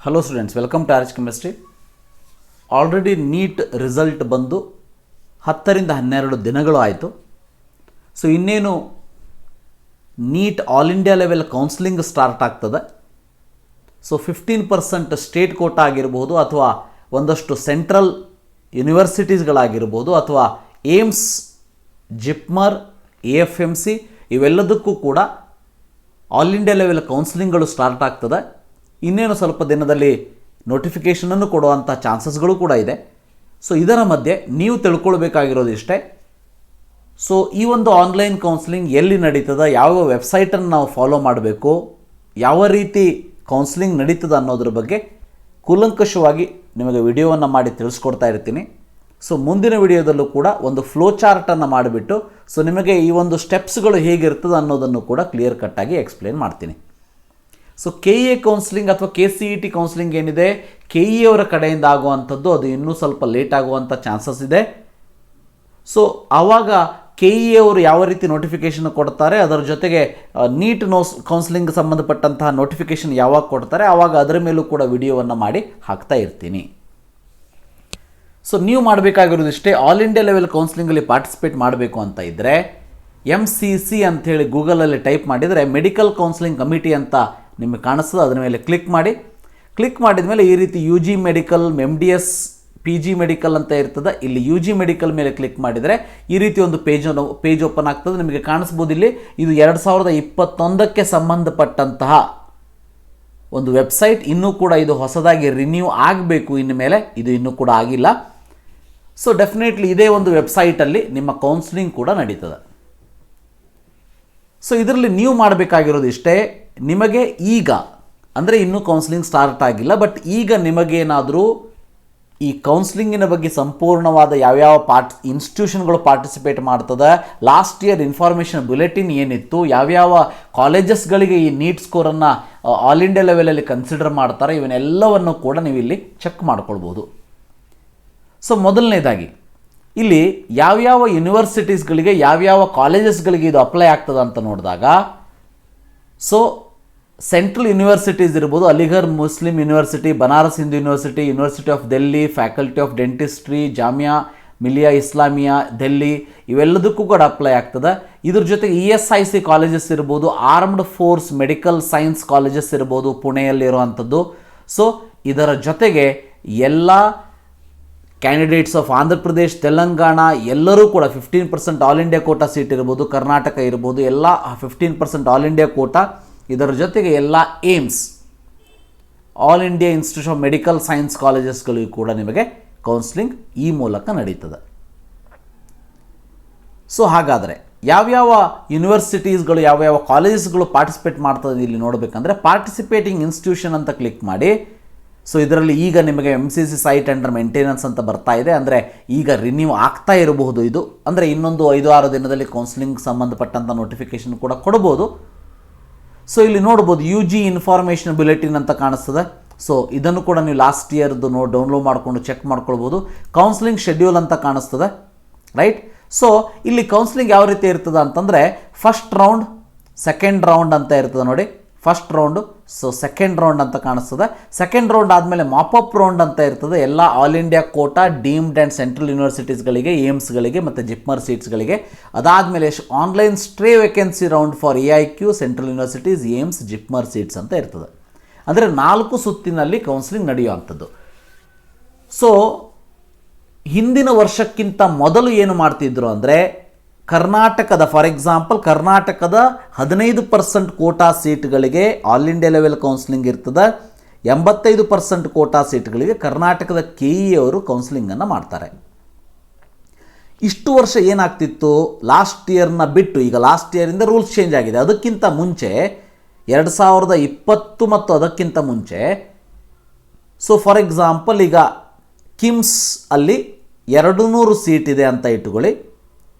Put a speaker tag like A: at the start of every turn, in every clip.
A: Hello students, welcome to RHchemistry. Already NEET result ಬಂದು 10ರಿಂದ 12 ದಿನಗಳು ಆಯಿತು. ಸೊ ಇನ್ನೇನು NEET all India level counselling start ಆಗ್ತದೆ. ಸೊ 15% ಸ್ಟೇಟ್ ಕೋಟಾ ಆಗಿರ್ಬೋದು, ಅಥವಾ ಒಂದಷ್ಟು ಸೆಂಟ್ರಲ್ ಯೂನಿವರ್ಸಿಟೀಸ್ಗಳಾಗಿರ್ಬೋದು, ಅಥವಾ ಏಮ್ಸ್, ಜಿಪ್ಮರ್, AFMC ಇವೆಲ್ಲದಕ್ಕೂ ಕೂಡ ಆಲ್ ಇಂಡಿಯಾ ಲೆವೆಲ್ ಕೌನ್ಸಿಲಿಂಗ್ಗಳು ಸ್ಟಾರ್ಟ್ ಆಗ್ತದೆ. ಇನ್ನೇನು ಸ್ವಲ್ಪ ದಿನದಲ್ಲಿ ನೋಟಿಫಿಕೇಷನನ್ನು ಕೊಡುವಂಥ ಚಾನ್ಸಸ್ಗಳು ಕೂಡ ಇದೆ. ಸೊ ಇದರ ಮಧ್ಯೆ ನೀವು ತಿಳ್ಕೊಳ್ಬೇಕಾಗಿರೋದು ಇಷ್ಟೇ. ಸೊ ಈ ಒಂದು ಆನ್ಲೈನ್ ಕೌನ್ಸಿಲಿಂಗ್ ಎಲ್ಲಿ ನಡೀತದೆ, ಯಾವ ವೆಬ್ಸೈಟನ್ನು ನಾವು ಫಾಲೋ ಮಾಡಬೇಕು, ಯಾವ ರೀತಿ ಕೌನ್ಸಿಲಿಂಗ್ ನಡೀತದೆ ಅನ್ನೋದ್ರ ಬಗ್ಗೆ ಕೂಲಂಕಷವಾಗಿ ನಿಮಗೆ ವಿಡಿಯೋವನ್ನು ಮಾಡಿ ತಿಳಿಸ್ಕೊಡ್ತಾ ಇರ್ತೀನಿ. ಸೊ ಮುಂದಿನ ವಿಡಿಯೋದಲ್ಲೂ ಕೂಡ ಒಂದು ಫ್ಲೋ ಚಾರ್ಟನ್ನು ಮಾಡಿಬಿಟ್ಟು ಸೊ ನಿಮಗೆ ಈ ಒಂದು ಸ್ಟೆಪ್ಸ್ಗಳು ಹೇಗಿರ್ತದೆ ಅನ್ನೋದನ್ನು ಕೂಡ ಕ್ಲಿಯರ್ ಕಟ್ಟಾಗಿ ಎಕ್ಸ್ಪ್ಲೇನ್ ಮಾಡ್ತೀನಿ. ಸೊ KE ಕೌನ್ಸಿಲಿಂಗ್ ಅಥವಾ KCET ಕೌನ್ಸಿಲಿಂಗ್ ಏನಿದೆ, KE ಅವರ ಕಡೆಯಿಂದ ಆಗುವಂಥದ್ದು, ಅದು ಇನ್ನೂ ಸ್ವಲ್ಪ ಲೇಟ್ ಆಗುವಂಥ ಚಾನ್ಸಸ್ ಇದೆ. ಸೊ ಆವಾಗ KE ಅವರು ಯಾವ ರೀತಿ ನೋಟಿಫಿಕೇಷನ್ ಕೊಡ್ತಾರೆ, ಅದರ ಜೊತೆಗೆ ನೀಟ್ ಕೌನ್ಸಿಲಿಂಗ್ ಸಂಬಂಧಪಟ್ಟಂತಹ ನೋಟಿಫಿಕೇಷನ್ ಯಾವಾಗ ಕೊಡ್ತಾರೆ, ಆವಾಗ ಅದರ ಮೇಲೂ ಕೂಡ ವಿಡಿಯೋವನ್ನು ಮಾಡಿ ಹಾಕ್ತಾ ಇರ್ತೀನಿ. ಸೊ ನೀವು ಮಾಡಬೇಕಾಗಿರೋದು ಇಷ್ಟೇ. ಆಲ್ ಇಂಡಿಯಾ ಲೆವೆಲ್ ಕೌನ್ಸಿಲಿಂಗಲ್ಲಿ ಪಾರ್ಟಿಸಿಪೇಟ್ ಮಾಡಬೇಕು ಅಂತ ಇದ್ದರೆ MCC ಅಂಥೇಳಿ ಗೂಗಲಲ್ಲಿ ಟೈಪ್ ಮಾಡಿದರೆ ಮೆಡಿಕಲ್ ಕೌನ್ಸಿಲಿಂಗ್ ಕಮಿಟಿ ಅಂತ ನಿಮಗೆ ಕಾಣಿಸ್ತದೆ. ಅದರ ಮೇಲೆ ಕ್ಲಿಕ್ ಮಾಡಿ. ಕ್ಲಿಕ್ ಮಾಡಿದ ಮೇಲೆ ಈ ರೀತಿ UG medical, MDS, PG medical ಅಂತ ಇರ್ತದೆ. ಇಲ್ಲಿ UG ಮೆಡಿಕಲ್ ಮೇಲೆ ಕ್ಲಿಕ್ ಮಾಡಿದರೆ ಈ ರೀತಿ ಒಂದು ಪೇಜ್ ಓಪನ್ ಆಗ್ತದೆ. ನಿಮಗೆ ಕಾಣಿಸ್ಬೋದು ಇಲ್ಲಿ ಇದು 2021ಕ್ಕೆ ಸಂಬಂಧಪಟ್ಟಂತಹ ಒಂದು ವೆಬ್ಸೈಟ್. ಇನ್ನೂ ಕೂಡ ಇದು ಹೊಸದಾಗಿ ರಿನ್ಯೂ ಆಗಬೇಕು. ಇನ್ನು ಮೇಲೆ ಇದು ಇನ್ನೂ ಕೂಡ ಆಗಿಲ್ಲ. ಸೊ ಡೆಫಿನೆಟ್ಲಿ ಇದೇ ಒಂದು ವೆಬ್ಸೈಟಲ್ಲಿ ನಿಮ್ಮ ಕೌನ್ಸಿಲಿಂಗ್ ಕೂಡ ನಡೀತದೆ. ಸೊ ಇದರಲ್ಲಿ ನೀವು ಮಾಡಬೇಕಾಗಿರೋದು ಇಷ್ಟೇ. ನಿಮಗೆ ಈಗ ಅಂದರೆ ಇನ್ನೂ ಕೌನ್ಸಿಲಿಂಗ್ ಸ್ಟಾರ್ಟ್ ಆಗಿಲ್ಲ, ಬಟ್ ಈಗ ನಿಮಗೇನಾದರೂ ಈ ಕೌನ್ಸಿಲಿಂಗಿನ ಬಗ್ಗೆ ಸಂಪೂರ್ಣವಾದ ಯಾವ್ಯಾವ ಇನ್ಸ್ಟಿಟ್ಯೂಷನ್ಗಳು ಪಾರ್ಟಿಸಿಪೇಟ್ ಮಾಡ್ತದೆ, ಲಾಸ್ಟ್ ಇಯರ್ ಇನ್ಫಾರ್ಮೇಷನ್ ಬುಲೆಟಿನ್ ಏನಿತ್ತು, ಯಾವ್ಯಾವ ಕಾಲೇಜಸ್ಗಳಿಗೆ ಈ ನೀಟ್ ಸ್ಕೋರನ್ನು ಆಲ್ ಇಂಡಿಯಾ ಲೆವೆಲಲ್ಲಿ ಕನ್ಸಿಡರ್ ಮಾಡ್ತಾರೆ, ಇವನ್ನೆಲ್ಲವನ್ನು ಕೂಡ ನೀವು ಇಲ್ಲಿ ಚೆಕ್ ಮಾಡ್ಕೊಳ್ಬೋದು. ಸೊ ಮೊದಲನೇದಾಗಿ ಇಲ್ಲಿ ಯಾವ್ಯಾವ ಯೂನಿವರ್ಸಿಟೀಸ್ಗಳಿಗೆ, ಯಾವ್ಯಾವ ಕಾಲೇಜಸ್ಗಳಿಗೆ ಇದು ಅಪ್ಲೈ ಆಗ್ತದೆ ಅಂತ ನೋಡಿದಾಗ, ಸೊ ಸೆಂಟ್ರಲ್ ಯೂನಿವರ್ಸಿಟೀಸ್ ಇರ್ಬೋದು, Aligarh Muslim university, Banaras Hindu university, university of Delhi, faculty of dentistry, Jamia Millia Islamia Delhi, ಇವೆಲ್ಲದಕ್ಕೂ ಕೂಡ ಅಪ್ಲೈ ಆಗ್ತದೆ. ಇದ್ರ ಜೊತೆಗೆ ESIC ಕಾಲೇಜಸ್ ಇರ್ಬೋದು, armed forces medical science colleges ಇರ್ಬೋದು ಪುಣೆಯಲ್ಲಿರುವಂಥದ್ದು. ಸೊ ಇದರ ಜೊತೆಗೆ ಎಲ್ಲ ಕ್ಯಾಂಡಿಡೇಟ್ಸ್ ಆಫ್ ಆಂಧ್ರ ಪ್ರದೇಶ್, ತೆಲಂಗಾಣ ಎಲ್ಲರೂ ಕೂಡ 15% ಆಲ್ ಇಂಡಿಯಾ ಕೋಟಾ ಸೀಟ್ ಇರ್ಬೋದು, ಕರ್ನಾಟಕ ಇರ್ಬೋದು, ಎಲ್ಲ 15% ಆಲ್ ಇಂಡಿಯಾ ಕೋಟಾ. ಇದರ ಜೊತೆಗೆ ಎಲ್ಲ AIIMS, all India institute of medical science ಕಾಲೇಜಸ್ಗಳಿಗೂ ಕೂಡ ನಿಮಗೆ ಕೌನ್ಸಿಲಿಂಗ್ ಈ ಮೂಲಕ ನಡೀತದೆ. ಸೊ ಹಾಗಾದರೆ ಯಾವ್ಯಾವ ಯೂನಿವರ್ಸಿಟೀಸ್ಗಳು, ಯಾವ್ಯಾವ ಕಾಲೇಜಸ್ಗಳು ಪಾರ್ಟಿಸಿಪೇಟ್ ಮಾಡ್ತದೆ ಇಲ್ಲಿ ನೋಡಬೇಕಂದ್ರೆ ಪಾರ್ಟಿಸಿಪೇಟಿಂಗ್ ಇನ್ಸ್ಟಿಟ್ಯೂಷನ್ ಅಂತ ಕ್ಲಿಕ್ ಮಾಡಿ. ಸೊ ಇದರಲ್ಲಿ ಈಗ ನಿಮಗೆ MCC ಸೈಟ್ ಅಂಡರ್ ಮೇಂಟೆನೆನ್ಸ್ ಅಂತ ಬರ್ತಾ ಇದೆ. ಅಂದರೆ ಈಗ ರಿನ್ಯೂ ಆಗ್ತಾ ಇರಬಹುದು. ಇದು ಅಂದರೆ ಇನ್ನೊಂದು 5-6 ದಿನದಲ್ಲಿ ಕೌನ್ಸಿಲಿಂಗ್ ಸಂಬಂಧಪಟ್ಟಂಥ ನೋಟಿಫಿಕೇಷನ್ ಕೂಡ ಕೊಡ್ಬೋದು. ಸೊ ಇಲ್ಲಿ ನೋಡ್ಬೋದು UG ಇನ್ಫಾರ್ಮೇಷನ್ ಬುಲೆಟಿನ್ ಅಂತ ಕಾಣಿಸ್ತದೆ. ಸೊ ಇದನ್ನು ಕೂಡ ನೀವು ಲಾಸ್ಟ್ ಇಯರ್ದು ಡೌನ್ಲೋಡ್ ಮಾಡಿಕೊಂಡು ಚೆಕ್ ಮಾಡ್ಕೊಳ್ಬೋದು. ಕೌನ್ಸಿಲಿಂಗ್ ಶೆಡ್ಯೂಲ್ ಅಂತ ಕಾಣಿಸ್ತದೆ, ರೈಟ್. ಸೊ ಇಲ್ಲಿ ಕೌನ್ಸಿಲಿಂಗ್ ಯಾವ ರೀತಿ ಇರ್ತದೆ ಅಂತಂದರೆ ಫಸ್ಟ್ ರೌಂಡ್, ಸೆಕೆಂಡ್ ರೌಂಡ್ ಅಂತ ಇರ್ತದೆ ನೋಡಿ. First round, so second round ಅಂತ ಕಾಣಿಸ್ತದೆ. ಸೆಕೆಂಡ್ ರೌಂಡ್ ಆದಮೇಲೆ ಮಾಪಪ್ ರೌಂಡ್ ಅಂತ ಇರ್ತದೆ. ಎಲ್ಲ all India quota deemed and central ಯೂನಿವರ್ಸಿಟೀಸ್ಗಳಿಗೆ, ಏಮ್ಸ್ಗಳಿಗೆ ಮತ್ತು ಜಿಪ್ಮರ್ ಸೀಟ್ಸ್ಗಳಿಗೆ. ಅದಾದಮೇಲೆ online stray vacancy round for AIQ, central universities, AIIMS, JIPMER seats ಅಂತ ಇರ್ತದೆ. ಅಂದರೆ 4 ಸುತ್ತಿನಲ್ಲಿ ಕೌನ್ಸಿಲಿಂಗ್ ನಡೆಯುವಂಥದ್ದು. ಸೊ ಹಿಂದಿನ ವರ್ಷಕ್ಕಿಂತ ಮೊದಲು ಏನು ಮಾಡ್ತಿದ್ರು ಅಂದರೆ ಕರ್ನಾಟಕದ, ಫಾರ್ ಎಕ್ಸಾಂಪಲ್ ಕರ್ನಾಟಕದ 15% ಕೋಟಾ ಸೀಟ್ಗಳಿಗೆ ಆಲ್ ಇಂಡಿಯಾ ಲೆವೆಲ್ ಕೌನ್ಸಿಲಿಂಗ್ ಇರ್ತದೆ. 85% ಕೋಟಾ ಸೀಟ್ಗಳಿಗೆ ಕರ್ನಾಟಕದ KE ಅವರು ಕೌನ್ಸಿಲಿಂಗನ್ನು ಮಾಡ್ತಾರೆ. ಇಷ್ಟು ವರ್ಷ ಏನಾಗ್ತಿತ್ತು, ಲಾಸ್ಟ್ ಇಯರ್ನ ಬಿಟ್ಟು ಈಗ ಲಾಸ್ಟ್ ಇಯರಿಂದ ರೂಲ್ಸ್ ಚೇಂಜ್ ಆಗಿದೆ. ಅದಕ್ಕಿಂತ ಮುಂಚೆ 2020 ಮತ್ತು ಅದಕ್ಕಿಂತ ಮುಂಚೆ, ಸೊ ಫಾರ್ ಎಕ್ಸಾಂಪಲ್ ಈಗ ಕಿಮ್ಸ್ ಅಲ್ಲಿ 200 ಸೀಟ್ ಇದೆ ಅಂತ ಇಟ್ಟುಕೊಳ್ಳಿ.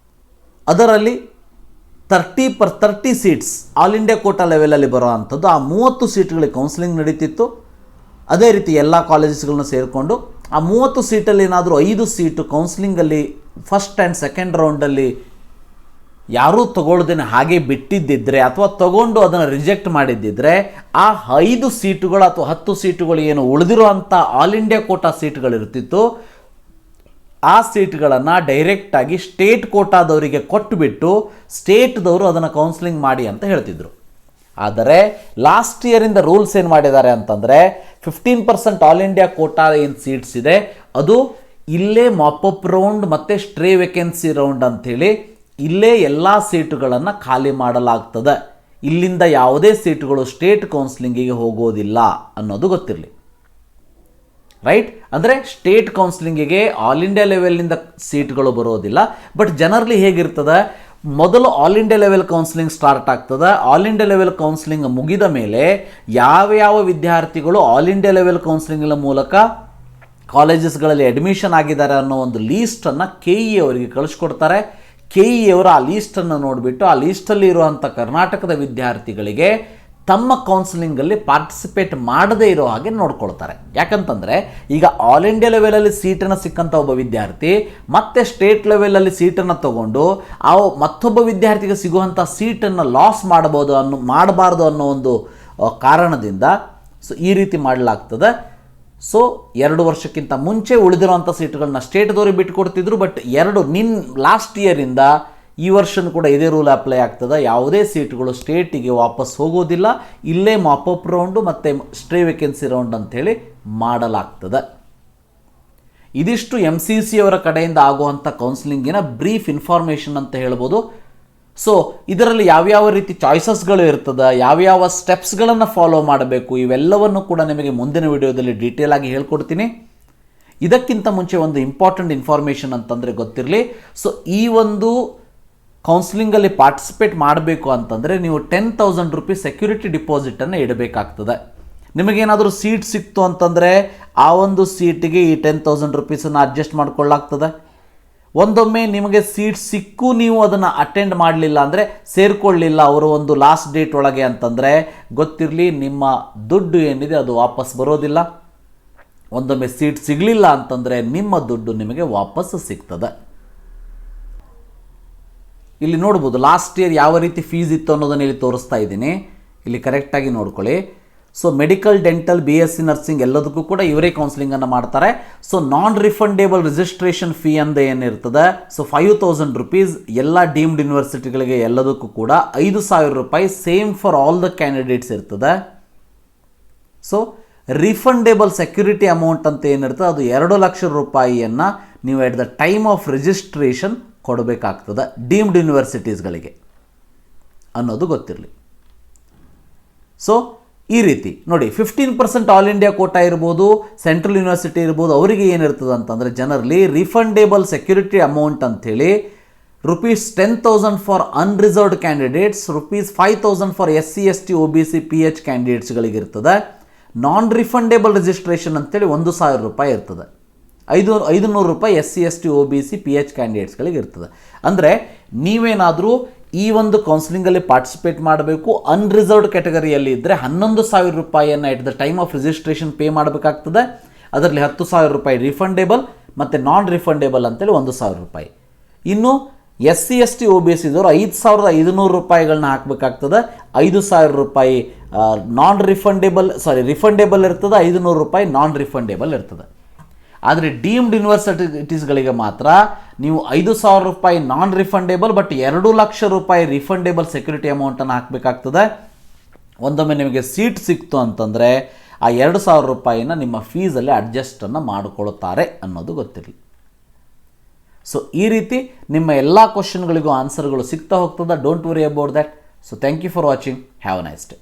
A: ಅದರಲ್ಲಿ 30 ಸೀಟ್ಸ್ ಆಲ್ ಇಂಡಿಯಾ ಕೋಟಾ ಲೆವೆಲಲ್ಲಿ ಬರೋ ಅಂಥದ್ದು. ಆ 30 ಸೀಟ್ಗಳಿಗೆ ಕೌನ್ಸಿಲಿಂಗ್ ನಡೀತಿತ್ತು. ಅದೇ ರೀತಿ ಎಲ್ಲ ಕಾಲೇಜಸ್ಗಳನ್ನ ಸೇರಿಕೊಂಡು ಆ 30 ಸೀಟಲ್ಲಿ ಏನಾದರೂ 5 ಸೀಟು ಕೌನ್ಸಿಲಿಂಗಲ್ಲಿ ಫಸ್ಟ್ ಆ್ಯಂಡ್ ಸೆಕೆಂಡ್ ರೌಂಡಲ್ಲಿ ಯಾರೂ ತಗೊಳ್ದೇನೆ ಹಾಗೆ ಬಿಟ್ಟಿದ್ದಿದ್ರೆ ಅಥವಾ ತಗೊಂಡು ಅದನ್ನು ರಿಜೆಕ್ಟ್ ಮಾಡಿದ್ದಿದ್ರೆ ಆ 5 ಸೀಟುಗಳು ಅಥವಾ 10 ಸೀಟುಗಳು ಏನು ಉಳಿದಿರುವಂಥ ಆಲ್ ಇಂಡಿಯಾ ಕೋಟಾ ಸೀಟ್ಗಳಿರ್ತಿತ್ತು, ಆ ಸೀಟ್ಗಳನ್ನು ಡೈರೆಕ್ಟಾಗಿ ಸ್ಟೇಟ್ ಕೋಟಾದವರಿಗೆ ಕೊಟ್ಟುಬಿಟ್ಟು ಸ್ಟೇಟ್ದವರು ಅದನ್ನು ಕೌನ್ಸಿಲಿಂಗ್ ಮಾಡಿ ಅಂತ ಹೇಳ್ತಿದ್ರು. ಆದರೆ ಲಾಸ್ಟ್ ಇಯರಿಂದ ರೂಲ್ಸ್ ಏನು ಮಾಡಿದ್ದಾರೆ ಅಂತಂದರೆ 15% ಆಲ್ ಇಂಡಿಯಾ ಕೋಟಾ ಏನು ಸೀಟ್ಸ್ ಇದೆ ಅದು ಇಲ್ಲೇ ಮಾಪಪ್ ರೌಂಡ್ ಮತ್ತು ಸ್ಟ್ರೇ ವೇಕೆನ್ಸಿ ರೌಂಡ್ ಅಂಥೇಳಿ ಇಲ್ಲೇ ಎಲ್ಲ ಸೀಟುಗಳನ್ನು ಖಾಲಿ ಮಾಡಲಾಗ್ತದೆ. ಇಲ್ಲಿಂದ ಯಾವುದೇ ಸೀಟುಗಳು ಸ್ಟೇಟ್ ಕೌನ್ಸಿಲಿಂಗಿಗೆ ಹೋಗೋದಿಲ್ಲ ಅನ್ನೋದು ಗೊತ್ತಿರಲಿ. ರೈಟ್? ಅಂದರೆ ಸ್ಟೇಟ್ ಕೌನ್ಸಿಲಿಂಗಿಗೆ ಆಲ್ ಇಂಡಿಯಾ ಲೆವೆಲ್ನಿಂದ ಸೀಟ್ಗಳು ಬರೋದಿಲ್ಲ. ಬಟ್ ಜನರಲಿ ಹೇಗಿರ್ತದೆ, ಮೊದಲು all India level counselling start ಆಗ್ತದೆ. ಆಲ್ ಇಂಡಿಯಾ ಲೆವೆಲ್ ಕೌನ್ಸಿಲಿಂಗ್ ಮುಗಿದ ಮೇಲೆ ಯಾವ ವಿದ್ಯಾರ್ಥಿಗಳು ಆಲ್ ಇಂಡಿಯಾ ಲೆವೆಲ್ ಕೌನ್ಸಿಲಿಂಗ್ ಮೂಲಕ ಕಾಲೇಜಸ್ಗಳಲ್ಲಿ ಅಡ್ಮಿಷನ್ ಆಗಿದ್ದಾರೆ ಅನ್ನೋ ಒಂದು ಲೀಸ್ಟನ್ನು KE ಅವರಿಗೆ ಕಳಿಸ್ಕೊಡ್ತಾರೆ. KE ಅವರು ಆ ಲೀಸ್ಟನ್ನು ನೋಡಿಬಿಟ್ಟು ಆ ಲೀಸ್ಟಲ್ಲಿ ಇರುವಂಥ ಕರ್ನಾಟಕದ ವಿದ್ಯಾರ್ಥಿಗಳಿಗೆ ತಮ್ಮ ಕೌನ್ಸಿಲಿಂಗಲ್ಲಿ ಪಾರ್ಟಿಸಿಪೇಟ್ ಮಾಡದೇ ಇರೋ ಹಾಗೆ ನೋಡ್ಕೊಳ್ತಾರೆ. ಯಾಕಂತಂದರೆ ಈಗ ಆಲ್ ಇಂಡಿಯಾ ಲೆವೆಲಲ್ಲಿ ಸೀಟನ್ನು ಸಿಕ್ಕಂಥ ಒಬ್ಬ ವಿದ್ಯಾರ್ಥಿ ಮತ್ತೆ ಸ್ಟೇಟ್ ಲೆವೆಲಲ್ಲಿ ಸೀಟನ್ನು ತಗೊಂಡು ಆ ಮತ್ತೊಬ್ಬ ವಿದ್ಯಾರ್ಥಿಗೆ ಸಿಗುವಂಥ ಸೀಟನ್ನು ಲಾಸ್ ಮಾಡಬಾರ್ದು ಅನ್ನೋ ಒಂದು ಕಾರಣದಿಂದ ಈ ರೀತಿ ಮಾಡಲಾಗ್ತದೆ. ಸೊ 2 ವರ್ಷಕ್ಕಿಂತ ಮುಂಚೆ ಉಳಿದಿರುವಂಥ ಸೀಟುಗಳನ್ನ ಸ್ಟೇಟ್ದವ್ರಿಗೆ ಬಿಟ್ಟುಕೊಡ್ತಿದ್ರು. ಬಟ್ ಲಾಸ್ಟ್ ಇಯರಿಂದ ಈ ವರ್ಷನೂ ಕೂಡ ಇದೇ ರೂಲ್ ಅಪ್ಲೈ ಆಗ್ತದೆ. ಯಾವುದೇ ಸೀಟುಗಳು ಸ್ಟೇಟಿಗೆ ವಾಪಸ್ ಹೋಗೋದಿಲ್ಲ, ಇಲ್ಲೇ ಮಾಪಪ್ ರೌಂಡು ಮತ್ತು ಸ್ಟ್ರೇ ವೇಕೆನ್ಸಿ ರೌಂಡ್ ಅಂಥೇಳಿ ಮಾಡಲಾಗ್ತದೆ. ಇದಿಷ್ಟು MCC ಅವರ ಕಡೆಯಿಂದ ಆಗುವಂಥ ಕೌನ್ಸಿಲಿಂಗಿನ ಬ್ರೀಫ್ ಇನ್ಫಾರ್ಮೇಷನ್ ಅಂತ ಹೇಳ್ಬೋದು. ಸೊ ಇದರಲ್ಲಿ ಯಾವ್ಯಾವ ರೀತಿ ಚಾಯ್ಸಸ್ಗಳು ಇರ್ತದೆ, ಯಾವ್ಯಾವ ಸ್ಟೆಪ್ಸ್ಗಳನ್ನು ಫಾಲೋ ಮಾಡಬೇಕು, ಇವೆಲ್ಲವನ್ನು ಕೂಡ ನಿಮಗೆ ಮುಂದಿನ ವಿಡಿಯೋದಲ್ಲಿ ಡೀಟೇಲ್ ಆಗಿ ಹೇಳ್ಕೊಡ್ತೀನಿ. ಇದಕ್ಕಿಂತ ಮುಂಚೆ ಒಂದು ಇಂಪಾರ್ಟೆಂಟ್ ಇನ್ಫಾರ್ಮೇಷನ್ ಅಂತಂದರೆ ಗೊತ್ತಿರಲಿ. ಸೊ ಈ ಒಂದು ಕೌನ್ಸಿಲಿಂಗಲ್ಲಿ ಪಾರ್ಟಿಸಿಪೇಟ್ ಮಾಡಬೇಕು ಅಂತಂದರೆ ನೀವು 10,000 ರೂಪೀಸ್ ಸೆಕ್ಯೂರಿಟಿ ಡಿಪಾಸಿಟನ್ನು ಇಡಬೇಕಾಗ್ತದೆ. ನಿಮಗೇನಾದರೂ ಸೀಟ್ ಸಿಕ್ತು ಅಂತಂದರೆ ಆ ಒಂದು ಸೀಟಿಗೆ ಈ 10,000 ರೂಪೀಸನ್ನು ಅಡ್ಜಸ್ಟ್ ಮಾಡ್ಕೊಳ್ಳಾಗ್ತದೆ. ಒಂದೊಮ್ಮೆ ನಿಮಗೆ ಸೀಟ್ ಸಿಕ್ಕು ನೀವು ಅದನ್ನು ಅಟೆಂಡ್ ಮಾಡಲಿಲ್ಲ ಅಂದರೆ ಸೇರಿಕೊಳ್ಳಿಲ್ಲ ಅವರು ಒಂದು ಲಾಸ್ಟ್ ಡೇಟ್ ಒಳಗೆ ಅಂತಂದರೆ ಗೊತ್ತಿರಲಿ, ನಿಮ್ಮ ದುಡ್ಡು ಏನಿದೆ ಅದು ವಾಪಸ್ ಬರೋದಿಲ್ಲ. ಒಂದೊಮ್ಮೆ ಸೀಟ್ ಸಿಗಲಿಲ್ಲ ಅಂತಂದರೆ ನಿಮ್ಮ ದುಡ್ಡು ನಿಮಗೆ ವಾಪಸ್ ಸಿಗ್ತದೆ. ಇಲ್ಲಿ ನೋಡ್ಬೋದು ಲಾಸ್ಟ್ ಇಯರ್ ಯಾವ ರೀತಿ ಫೀಸ್ ಇತ್ತು ಅನ್ನೋದನ್ನು ಇಲ್ಲಿ ತೋರಿಸ್ತಾ ಇದ್ದೀನಿ. ಇಲ್ಲಿ ಕರೆಕ್ಟಾಗಿ ನೋಡ್ಕೊಳ್ಳಿ. So medical, dental, BSc nursing ಎಲ್ಲದಕ್ಕೂ ಕೂಡ ಇವರೇ ಕೌನ್ಸಿಲಿಂಗನ್ನು ಮಾಡ್ತಾರೆ. ಸೊ ನಾನ್ ರಿಫಂಡೇಬಲ್ ರಿಜಿಸ್ಟ್ರೇಷನ್ ಫೀ ಅಂತ ಏನಿರ್ತದೆ, ಸೊ 5,000 ರೂಪೀಸ್ ಎಲ್ಲ ಡೀಮ್ಡ್ ಯೂನಿವರ್ಸಿಟಿಗಳಿಗೆ ಎಲ್ಲದಕ್ಕೂ ಕೂಡ 5,000 ರೂಪಾಯಿ same for all the candidates ಇರ್ತದೆ. ಸೊ ರಿಫಂಡೇಬಲ್ ಸೆಕ್ಯೂರಿಟಿ ಅಮೌಂಟ್ ಅಂತ ಏನಿರ್ತದೆ ಅದು 2 ಲಕ್ಷ ರೂಪಾಯಿಯನ್ನು ನೀವು at the time of registration ಕೊಡಬೇಕಾಗ್ತದೆ ಡೀಮ್ಡ್ ಯೂನಿವರ್ಸಿಟೀಸ್ಗಳಿಗೆ ಅನ್ನೋದು ಗೊತ್ತಿರಲಿ. ಸೊ ಈ ರೀತಿ ನೋಡಿ, 15% ಆಲ್ ಇಂಡಿಯಾ ಕೋಟಾ ಇರ್ಬೋದು, ಸೆಂಟ್ರಲ್ ಯೂನಿವರ್ಸಿಟಿ ಇರ್ಬೋದು, ಅವರಿಗೆ ಏನಿರ್ತದೆ ಅಂತಂದರೆ ಜನರಲಿ ರಿಫಂಡೇಬಲ್ ಸೆಕ್ಯೂರಿಟಿ ಅಮೌಂಟ್ ಅಂಥೇಳಿ ₹10,000 for unreserved candidates, ₹5,000 for SC ST OBC PH ಕ್ಯಾಂಡಿಡೇಟ್ಸ್ಗಳಿಗೆ ಇರ್ತದೆ. ನಾನ್ ರಿಫಂಡೇಬಲ್ ರಿಜಿಸ್ಟ್ರೇಷನ್ ಅಂತೇಳಿ 1,000 ರೂಪಾಯಿ ಇರ್ತದೆ. 500 ರೂಪಾಯಿ SC ST OBC PH ಕ್ಯಾಂಡಿಡೇಟ್ಸ್ಗಳಿಗೆ ಇರ್ತದೆ. ಅಂದರೆ ನೀವೇನಾದರೂ ಈ ಒಂದು ಕೌನ್ಸಿಲಿಂಗಲ್ಲಿ ಪಾರ್ಟಿಸಿಪೇಟ್ ಮಾಡಬೇಕು, ಅನ್ರಿಸರ್ವ್ಡ್ ಕ್ಯಾಟಗರಿಯಲ್ಲಿ ಇದ್ದರೆ 11,000 ರೂಪಾಯಿಯನ್ನು at the time of registration pay ಮಾಡಬೇಕಾಗ್ತದೆ. ಅದರಲ್ಲಿ 10,000 ರೂಪಾಯಿ ರಿಫಂಡೇಬಲ್ ಮತ್ತು ನಾನ್ ರಿಫಂಡೇಬಲ್ ಅಂತೇಳಿ 1,000 ರೂಪಾಯಿ. ಇನ್ನು SC ST OBC ಇದ್ದವರು 5,500 ರೂಪಾಯಿಗಳನ್ನ ಹಾಕಬೇಕಾಗ್ತದೆ. 5,000 ರೂಪಾಯಿ ರಿಫಂಡೇಬಲ್ ಇರ್ತದೆ, 500 ರೂಪಾಯಿ ನಾನ್ ರಿಫಂಡೇಬಲ್ ಇರ್ತದೆ. ಆದರೆ ಡೀಮ್ಡ್ ಯೂನಿವರ್ಸಿಟೀಸ್ಗಳಿಗೆ ಮಾತ್ರ ನೀವು 5,000 ರೂಪಾಯಿ ನಾನ್ ರಿಫಂಡೇಬಲ್ ಬಟ್ 2 ಲಕ್ಷ ರೂಪಾಯಿ ರಿಫಂಡೇಬಲ್ ಸೆಕ್ಯೂರಿಟಿ ಅಮೌಂಟನ್ನು ಹಾಕಬೇಕಾಗ್ತದೆ. ಒಂದೊಮ್ಮೆ ನಿಮಗೆ ಸೀಟ್ ಸಿಕ್ತು ಅಂತಂದರೆ ಆ 2,000 ರೂಪಾಯಿನ ನಿಮ್ಮ ಫೀಸಲ್ಲಿ ಅಡ್ಜಸ್ಟನ್ನು ಮಾಡಿಕೊಳ್ತಾರೆ ಅನ್ನೋದು ಗೊತ್ತಿರಲಿ. ಸೊ ಈ ರೀತಿ ನಿಮ್ಮ ಎಲ್ಲ ಕ್ವಶನ್ಗಳಿಗೂ ಆನ್ಸರ್ಗಳು ಸಿಗ್ತಾ ಹೋಗ್ತದೆ. Don't worry about that. So thank you for watching. Have a nice day.